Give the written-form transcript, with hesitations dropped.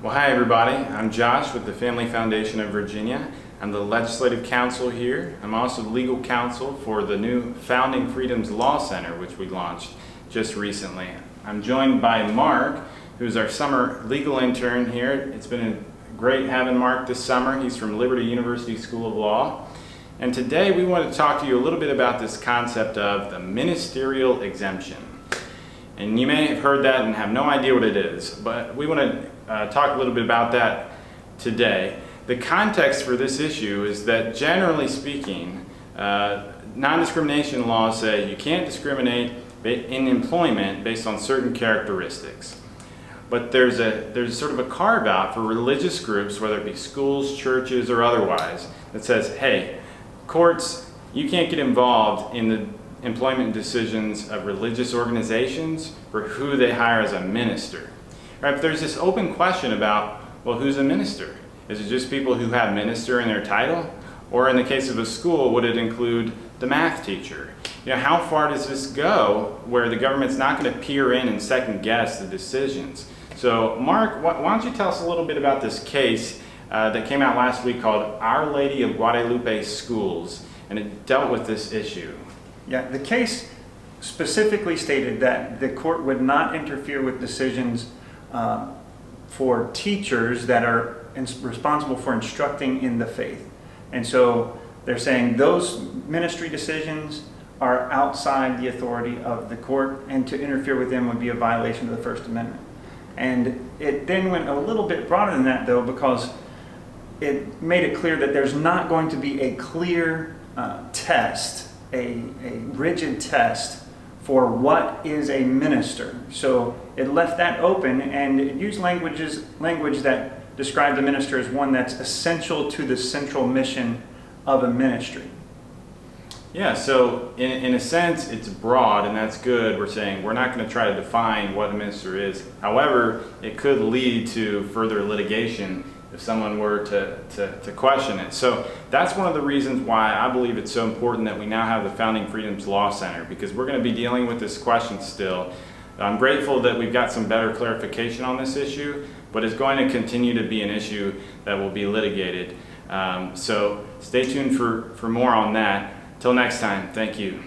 Well, hi everybody. I'm Josh with the Family Foundation of Virginia. I'm the legislative counsel here. I'm also legal counsel for the new Founding Freedoms Law Center, which we launched just recently. I'm joined by Mark, who's our summer legal intern here. It's been great having Mark this summer. He's from Liberty University School of Law. And today we want to talk to you a little bit about this concept of the ministerial exemption. And you may have heard that and have no idea what it is, but we want to talk a little bit about that today. The context for this issue is that, generally speaking, non-discrimination laws say you can't discriminate in employment based on certain characteristics. But there's sort of a carve-out for religious groups, whether it be schools, churches, or otherwise, that says, hey, courts, you can't get involved in the employment decisions of religious organizations for who they hire as a minister. Right? But there's this open question about, well, who's a minister? Is it just people who have minister in their title? Or in the case of a school, would it include the math teacher? You know, how far does this go where the government's not going to peer in and second guess the decisions? So Mark, why don't you tell us a little bit about this case that came out last week called Our Lady of Guadalupe Schools, and it dealt with this issue. Yeah, the case specifically stated that the court would not interfere with decisions for teachers that are responsible for instructing in the faith. And so they're saying those ministry decisions are outside the authority of the court, and to interfere with them would be a violation of the First Amendment. And it then went a little bit broader than that, though, because it made it clear that there's not going to be a clear test, a rigid test for what is a minister. So it left that open, and it used language that described the minister as one that's essential to the central mission of a ministry. Yeah, so in a sense, it's broad, and that's good. We're saying we're not going to try to define what a minister is. However, it could lead to further litigation if someone were to question it. So that's one of the reasons why I believe it's so important that we now have the Founding Freedoms Law Center, because we're going to be dealing with this question still. I'm grateful that we've got some better clarification on this issue, but it's going to continue to be an issue that will be litigated. So stay tuned for more on that. Till next time, thank you.